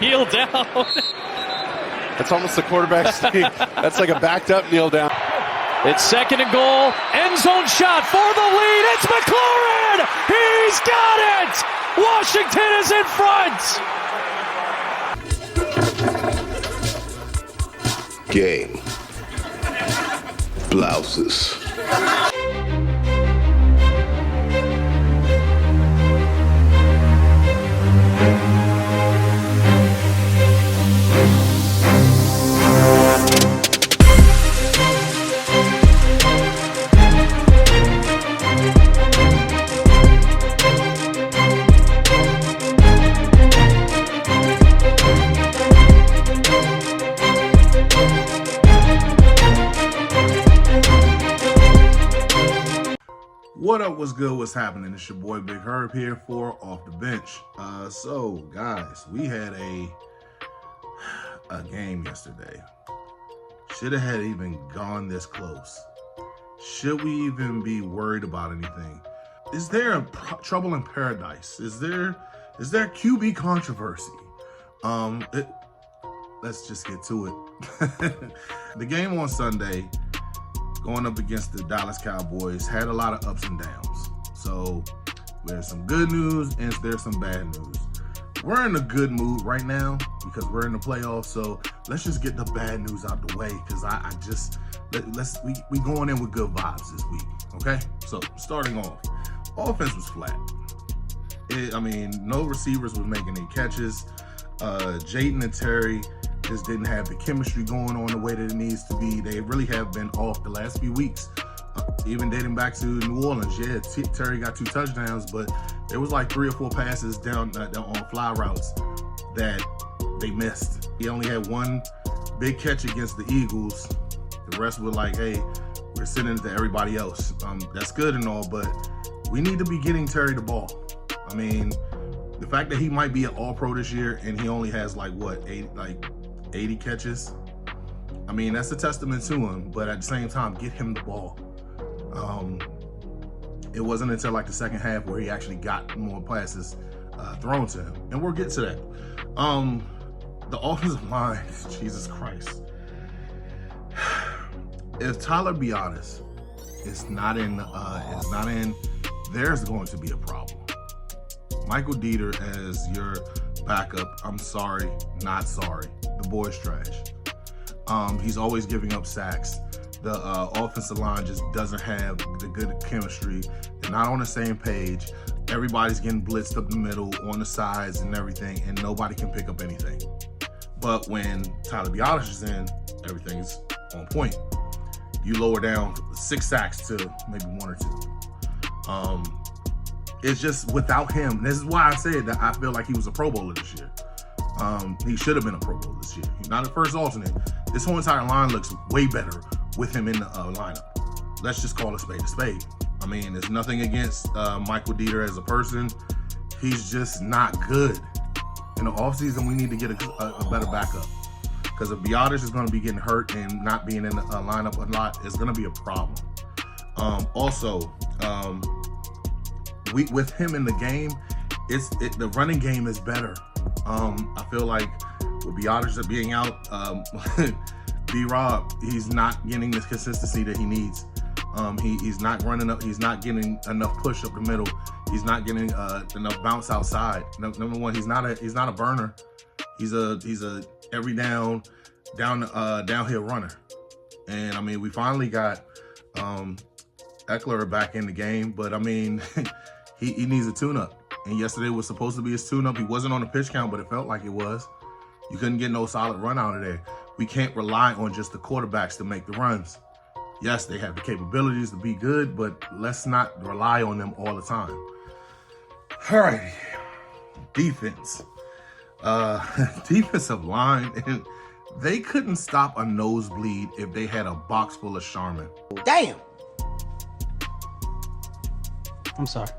kneel down. That's almost a quarterback sneak. That's like a backed up kneel down. It's second and goal. End zone shot for the lead. It's McLaurin. He's got it. Washington is in front. Game. Blouses. What up, what's good, what's happening? It's your boy Big Herb here for Off the Bench. So guys, we had a game yesterday. Should have had even gone this close. Should we even be worried about anything? Is there a trouble in paradise? Is there QB controversy? Let's just get to it. The game on Sunday, going up against the Dallas Cowboys, had a lot of ups and downs. So there's some good news and there's some bad news. We're in a good mood right now because we're in the playoffs. So let's just get the bad news out the way, because we going in with good vibes this week. Okay, so starting off, offense was flat. No receivers was making any catches. Jayden and Terry just didn't have the chemistry going on the way that it needs to be. They really have been off the last few weeks, even dating back to New Orleans. Yeah, Terry got 2 touchdowns, but there was like 3 or 4 passes down on fly routes that they missed. He only had 1 big catch against the Eagles. The rest were like, hey, we're sending it to everybody else. That's good and all, but we need to be getting Terry the ball. I mean, the fact that he might be an All-Pro this year and he only has like what, 80 catches. I mean, that's a testament to him, but at the same time, get him the ball. It wasn't until like the second half where he actually got more passes thrown to him, and we'll get to that. The offensive line, Jesus Christ. If Tyler Biadasz is not in, there's going to be a problem. Michael Dieter as your backup, I'm sorry, not sorry. The boy's trash. He's always giving up sacks. The offensive line just doesn't have the good chemistry. They're not on the same page. Everybody's getting blitzed up the middle, on the sides and everything, and nobody can pick up anything. But when Tyler Biadasz is in, everything's on point. You lower down 6 sacks to maybe 1 or 2. It's just without him. This is why I said that I feel like he was a Pro Bowler this year. He should have been a Pro Bowler this year. He's not a first alternate. This whole entire line looks way better with him in the lineup. Let's just call a spade a spade. I mean, there's nothing against Michael Dieter as a person. He's just not good. In the offseason, we need to get a better backup. Because if Biadasz is going to be getting hurt and not being in the lineup a lot, it's going to be a problem. With him in the game, the running game is better. I feel like with Biadasz being out, B-Rob, he's not getting the consistency that he needs. He's not running up. He's not getting enough push up the middle. He's not getting enough bounce outside. Number one, he's not a burner. He's a every downhill runner. And I mean, we finally got Eckler back in the game, but I mean, he needs a tune-up. And yesterday was supposed to be his tune-up. He wasn't on the pitch count, but it felt like it was. You couldn't get no solid run out of there. We can't rely on just the quarterbacks to make the runs. Yes, they have the capabilities to be good, but let's not rely on them all the time. All right, defense. Defensive line, and they couldn't stop a nosebleed if they had a box full of Charmin. Damn. I'm sorry.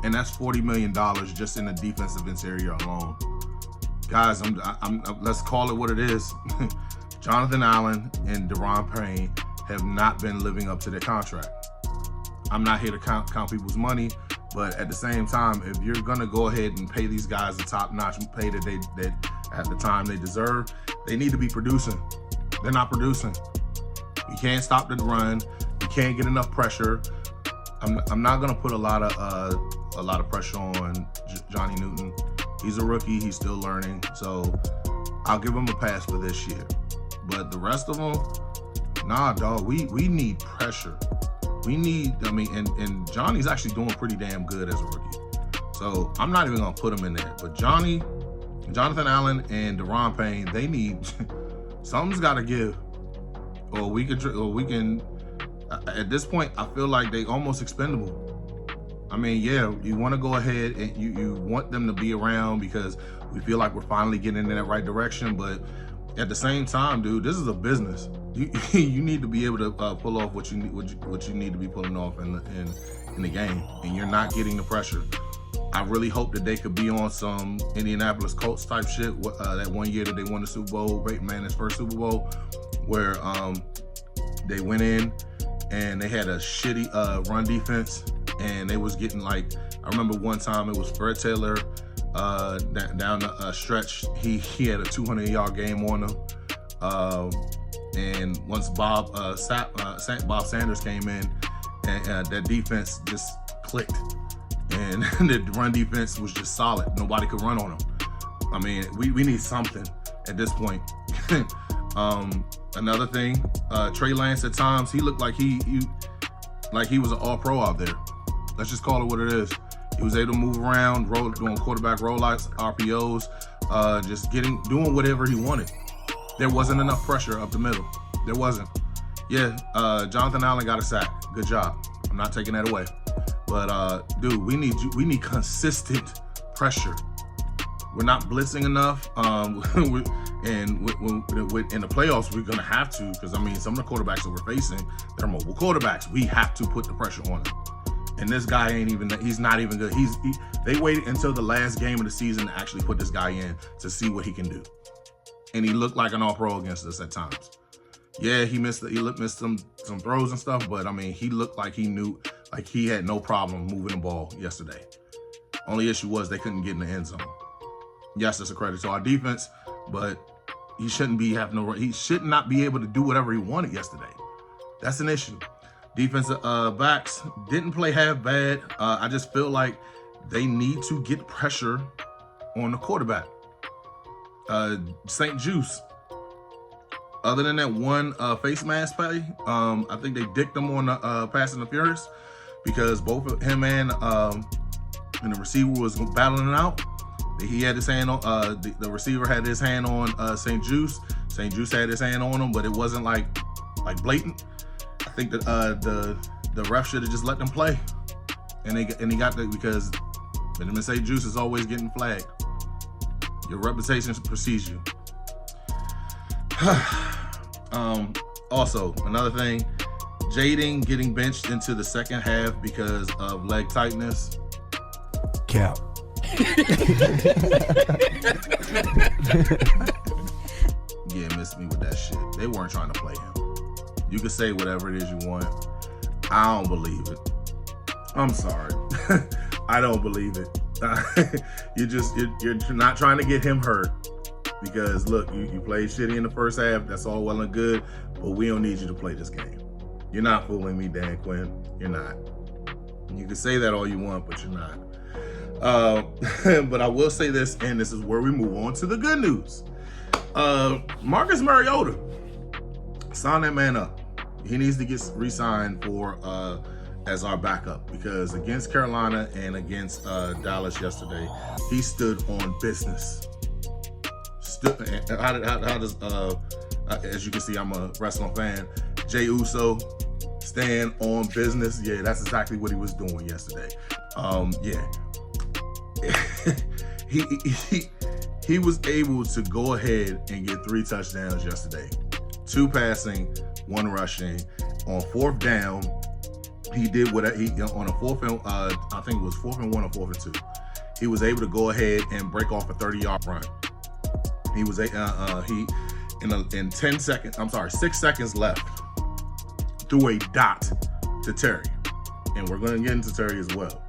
And that's $40 million just in the defensive interior alone. Guys, let's call it what it is. Jonathan Allen and Deron Payne have not been living up to their contract. I'm not here to count people's money. But at the same time, if you're gonna go ahead and pay these guys the top-notch pay that at the time they deserve, they need to be producing. They're not producing. You can't stop the run. You can't get enough pressure. I'm not gonna put a lot of pressure on Johnny Newton. He's a rookie. He's still learning. So I'll give him a pass for this year. But the rest of them, nah, dog. We need pressure. We need. I mean, and Johnny's actually doing pretty damn good as a rookie. So I'm not even gonna put him in there. But Jonathan Allen, and Deron Payne, they need something's got to give, or we can. At this point, I feel like they almost expendable. I mean, yeah, you want to go ahead and you want them to be around because we feel like we're finally getting in that right direction. But at the same time, dude, this is a business. You need to be able to pull off what you need to be pulling off in the game, and you're not getting the pressure. I really hope that they could be on some Indianapolis Colts type shit. That one year that they won the Super Bowl, Peyton Manning's first Super Bowl, where they went in and they had a shitty run defense, and they was getting like, I remember one time it was Fred Taylor down the stretch. He had a 200-yard game on him, and once Bob Sanders came in, and that defense just clicked, and the run defense was just solid. Nobody could run on him. I mean, we need something at this point. Another thing, Trey Lance at times, he looked like he was an all-pro out there. Let's just call it what it is. He was able to move around, doing quarterback rollouts, RPOs, just doing whatever he wanted. There wasn't enough pressure up the middle. There wasn't. Yeah, Jonathan Allen got a sack. Good job. I'm not taking that away. But dude, we need consistent pressure. We're not blitzing enough. And in the playoffs, we're gonna have to, because I mean, some of the quarterbacks that we're facing, they're mobile quarterbacks. We have to put the pressure on them. And this guy he's not even good. They waited until the last game of the season to actually put this guy in to see what he can do. And he looked like an all-pro against us at times. Yeah, he missed some throws and stuff, but I mean, he looked like he knew, like he had no problem moving the ball yesterday. Only issue was they couldn't get in the end zone. Yes, that's a credit to our defense, but he should not be able to do whatever he wanted yesterday. That's an issue. Defensive backs didn't play half bad. I just feel like they need to get pressure on the quarterback. St. Juice, other than that one face mask play, I think they dicked him on the pass interference because both of him and the receiver was battling it out. He had his hand on, the receiver had his hand on St. Juice. St. Juice had his hand on him, but it wasn't like blatant. I think that the ref should have just let them play, and he got that because Benjamin St. Juice is always getting flagged. Your reputation precedes you. Also, another thing, Jaden getting benched into the second half because of leg tightness. Cap. Yeah, missed me with that shit. They weren't trying to play him. You can say whatever it is you want. I don't believe it. I'm sorry. I don't believe it. You're not trying to get him hurt because look, you played shitty in the first half. That's all well and good, but we don't need you to play this game. You're not fooling me, Dan Quinn. You're not. You can say that all you want, but you're not. But I will say this, and this is where we move on to the good news. Marcus Mariota, sign that man up. He needs to get re-signed for as our backup because against Carolina and against Dallas yesterday, he stood on business. How does as you can see, I'm a wrestling fan. Jey Uso stand on business. Yeah, that's exactly what he was doing yesterday. Yeah. he was able to go ahead and get 3 touchdowns yesterday, 2 passing, 1 rushing. On 4th down, he did what he on a 4th and I think it was 4th and 1 or 4th and 2. He was able to go ahead and break off a 30-yard run. He was in 6 seconds left, threw a dot to Terry, and we're going to get into Terry as well.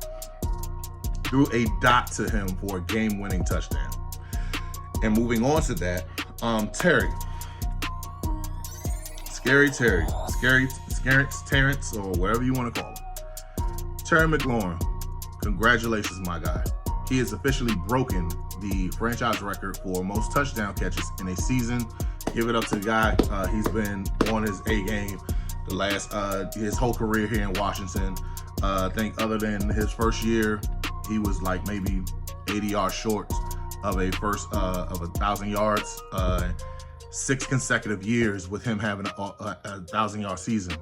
threw a dot to him for a game-winning touchdown. And moving on to that, Terry. Scary Terrence, or whatever you want to call him. Terry McLaurin, congratulations, my guy. He has officially broken the franchise record for most touchdown catches in a season. Give it up to the guy. He's been on his A game his whole career here in Washington. I think other than his first year, he was like maybe 80 yards short of a 1,000 yards. 6 consecutive years with him having a 1,000-yard season.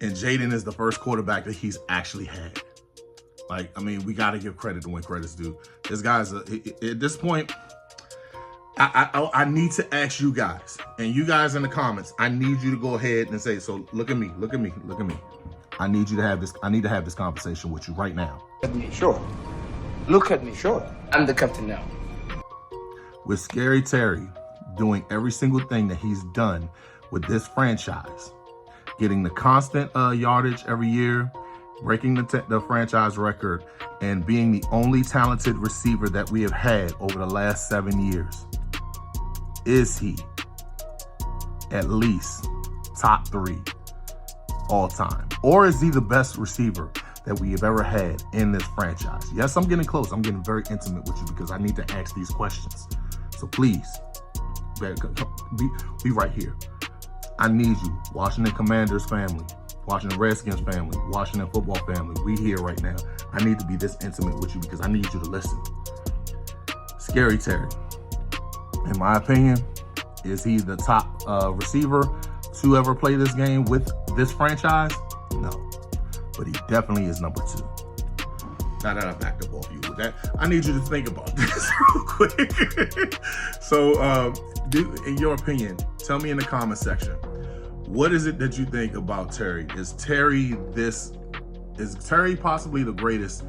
And Jaden is the first quarterback that he's actually had. Like, I mean, we got to give credit to when credit's due. This guy's, at this point, I need to ask you guys, and you guys in the comments, I need you to go ahead and say, so look at me. I need you to have this, I need to have this conversation with you right now. Look at me, sure. Look at me, sure. I'm the captain now. With Scary Terry doing every single thing that he's done with this franchise, getting the constant yardage every year, breaking the franchise record, and being the only talented receiver that we have had over the last 7 years, is he at least top 3 all time? Or is he the best receiver that we have ever had in this franchise? Yes, I'm getting close. I'm getting very intimate with you because I need to ask these questions. So please, be right here. I need you, Washington Commanders family, Washington Redskins family, Washington football family. We here right now. I need to be this intimate with you because I need you to listen. Scary Terry, in my opinion, is he the top receiver to ever play this game with this franchise? No, but he definitely is number 2. Now that I backed up off you with that, I need you to think about this real quick. So, in your opinion, tell me in the comment section, what is it that you think about Terry? Is Terry possibly the greatest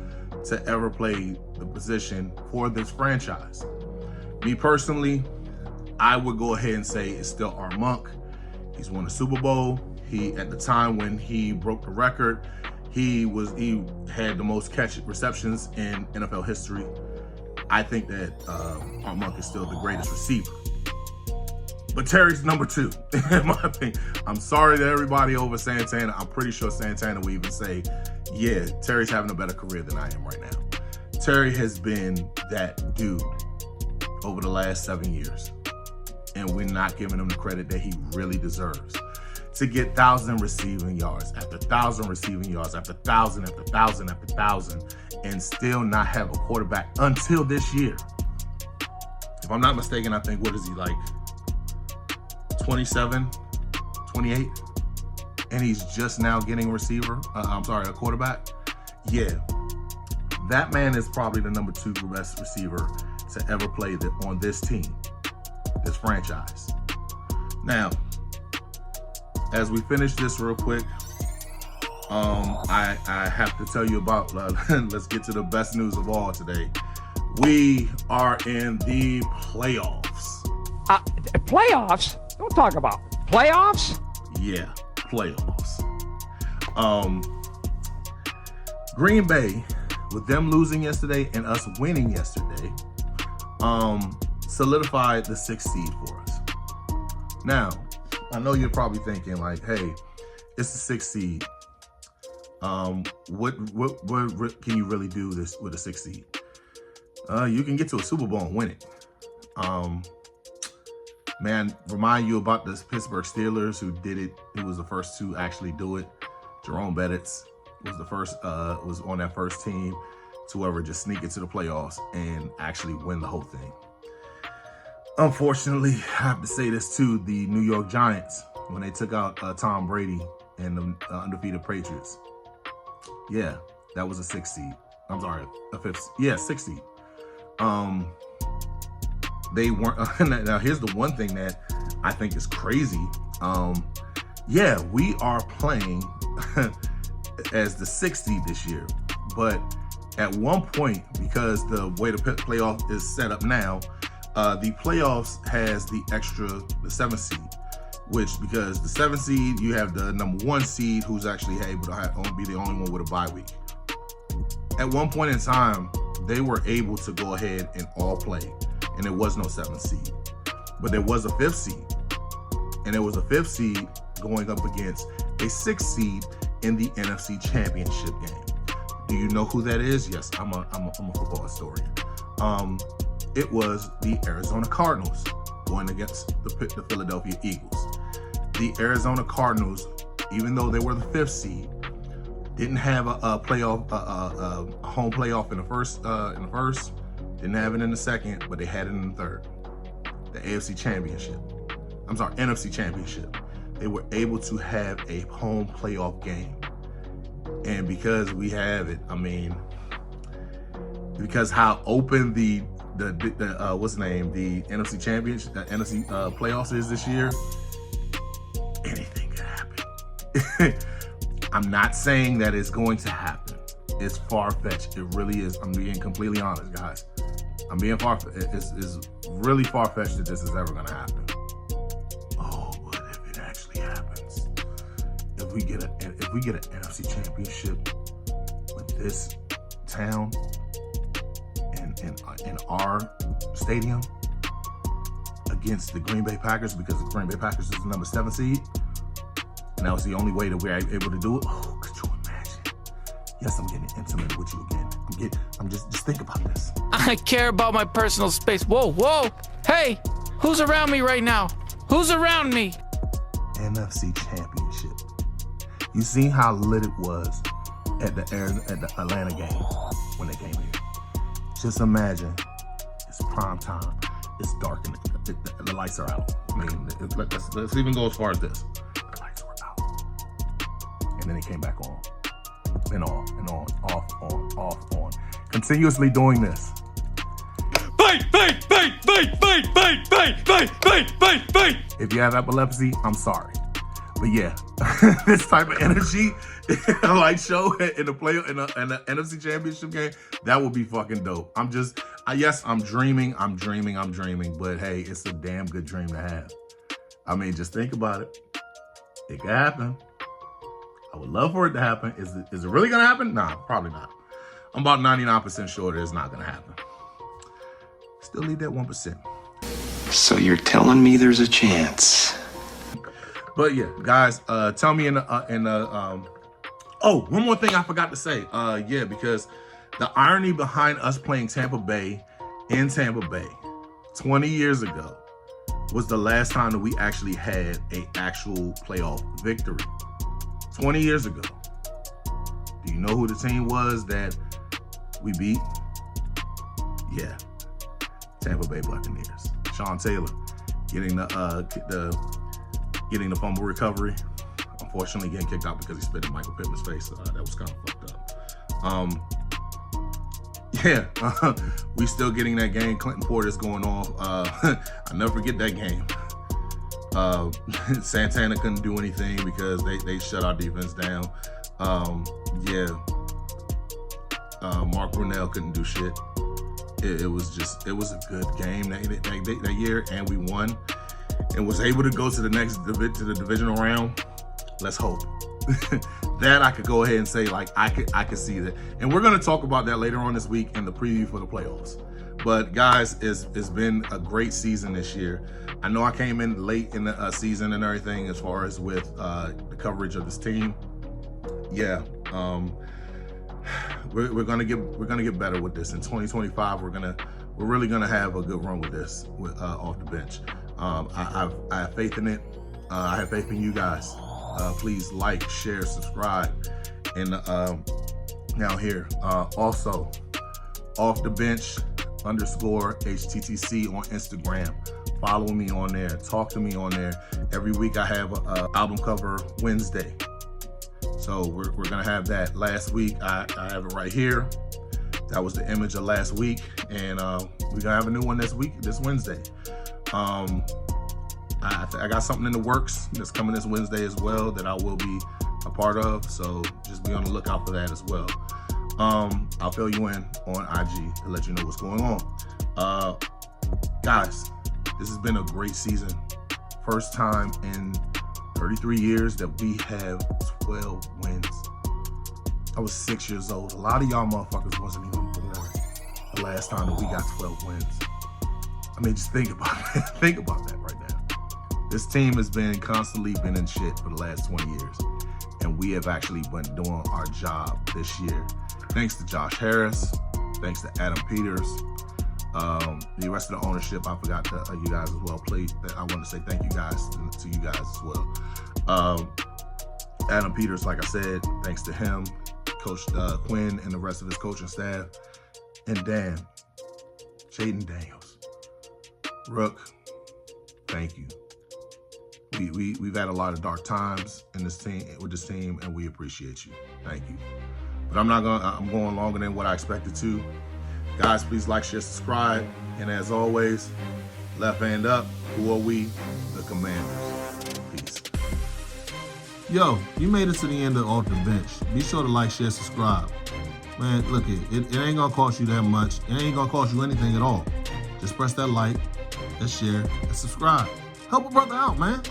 to ever play the position for this franchise? Me personally, I would go ahead and say it's still our Monk. He's won a Super Bowl. At the time when he broke the record, he had the most receptions in NFL history. I think that our Monk is still the greatest receiver. But Terry's number 2, in my opinion. I'm sorry to everybody over Santana. I'm pretty sure Santana will even say, yeah, Terry's having a better career than I am right now. Terry has been that dude over the last 7 years. And we're not giving him the credit that he really deserves. To get 1,000 receiving yards after 1,000 receiving yards after 1,000 after 1,000 after 1,000 and still not have a quarterback until this year. If I'm not mistaken, I think, what is he, like 27, 28? And he's just now getting a quarterback. Yeah, that man is probably the number 2 best receiver to ever play on this team, this franchise. Now, as we finish this real quick, I have to tell you about, let's get to the best news of all today. We are in the playoffs. Playoffs? Don't talk about playoffs. Yeah, playoffs. Green Bay, with them losing yesterday and us winning yesterday, solidified the 6th seed for us. Now, I know you're probably thinking like, hey, it's the 6th seed. What can you really do this with a 6th seed? You can get to a Super Bowl and win it. Man, remind you about the Pittsburgh Steelers who did it. Who was the first to actually do it. Jerome Bettis was the first, was on that first team to ever just sneak into the playoffs and actually win the whole thing. Unfortunately, I have to say this too, the New York Giants, when they took out Tom Brady and the undefeated Patriots. Yeah, that was a 6th seed. I'm sorry, a 5th. Yeah, 6th seed. They weren't. Now, here's the one thing that I think is crazy. Yeah, we are playing as the 6th seed this year, but at one point, because the way the playoff is set up now, the playoffs has the 7th seed, which, because the 7th seed, you have the number 1 seed who's actually able to be the only one with a bye week. At one point in time, they were able to go ahead and all play, and there was no 7th seed, but there was a 5th seed, and there was a 5th seed going up against a 6th seed in the NFC Championship game. Do you know who that is? Yes, I'm a football historian. It was the Arizona Cardinals going against the Philadelphia Eagles. The Arizona Cardinals, even though they were the 5th seed, didn't have a home playoff in the first. Didn't have it in the second, but they had it in the third. The NFC Championship. They were able to have a home playoff game, and because we have it, I mean, because how open the NFC Championship, the NFC playoffs is this year, anything could happen. I'm not saying that it's going to happen. It's far-fetched. It really is. I'm being completely honest, guys. I'm being far-fetched. It's really far-fetched that this is ever going to happen. Oh, but if it actually happens, if we get an NFC Championship with this town in our stadium against the Green Bay Packers, because the Green Bay Packers is the number 7 seed, and that was the only way that we're able to do it. Oh, could you imagine? Yes, I'm getting intimate with you again. I'm just think about this. I care about my personal space. Whoa. Hey, who's around me right now? Who's around me? NFC Championship. You see how lit it was at the Atlanta game when they came here. Just imagine, it's prime time. It's dark and the lights are out. I mean, let's even go as far as this. The lights were out, and then they came back on, and on, off, on, continuously doing this. Bait! If you have epilepsy, I'm sorry. But yeah, this type of energy, a light show in the NFC Championship game, that would be fucking dope. I'm dreaming, but hey, it's a damn good dream to have. I mean, just think about it. It could happen. I would love for it to happen. Is it really gonna happen? Nah, probably not. I'm about 99% sure that it's not gonna happen. Still leave that 1%. So you're telling me there's a chance? But yeah, guys, tell me oh, one more thing I forgot to say. Yeah, because the irony behind us playing Tampa Bay in Tampa Bay 20 years ago was the last time that we actually had an actual playoff victory. 20 years ago. Do you know who the team was that we beat? Yeah, Tampa Bay Buccaneers. Sean Taylor getting the fumble recovery. Unfortunately, getting kicked out because he spit in Michael Pittman's face. That was kind of fucked up. We still getting that game. Clinton Porter's going off. I'll never forget that game. Santana couldn't do anything because they shut our defense down. Mark Brunell couldn't do shit. It was a good game that year, and we won and was able to go to the divisional round. Let's hope. That I could go ahead and say, like, I could see that. And we're going to talk about that later on this week in the preview for the playoffs. But guys, it's been a great season this year. I know I came in late in the season and everything as far as with the coverage of this team. Yeah, we're gonna get better with this in 2025. We're really gonna have a good run with this off the bench. I have faith in it. I have faith in you guys. Please like, share, subscribe, and now here also off the bench _HTTC on Instagram. Follow me on there. Talk to me on there. Every week I have a album cover Wednesday. So we're gonna have that. Last week I have it right here. That was the image of last week, and we're gonna have a new one this Wednesday. I got something in the works that's coming this Wednesday as well that I will be a part of. So just be on the lookout for that as well. I'll fill you in on IG to let you know what's going on. Guys, this has been a great season. First time in 33 years that we have 12 wins. I was 6 years old. A lot of y'all motherfuckers wasn't even born. the last time that we got 12 wins. I mean, just think about it. Think about that right now. This team has constantly been in shit for the last 20 years. And we have actually been doing our job this year. Thanks to Josh Harris. Thanks to Adam Peters. The rest of the ownership, I forgot to, you guys as well. I want to say thank you guys to you guys as well. Adam Peters, like I said, thanks to him, Coach Quinn and the rest of his coaching staff. And Dan, Jaden Daniels, Rook, thank you. We've had a lot of dark times in this team with this team, and we appreciate you. Thank you. But I'm going longer than what I expected to. Guys, please like, share, subscribe. And as always, left hand up. Who are we? The Commanders. Peace. Yo, you made it to the end of Off the Bench. Be sure to like, share, subscribe. Man, look, it ain't gonna cost you that much. It ain't gonna cost you anything at all. Just press that like, that share, and subscribe. Help a brother out, man.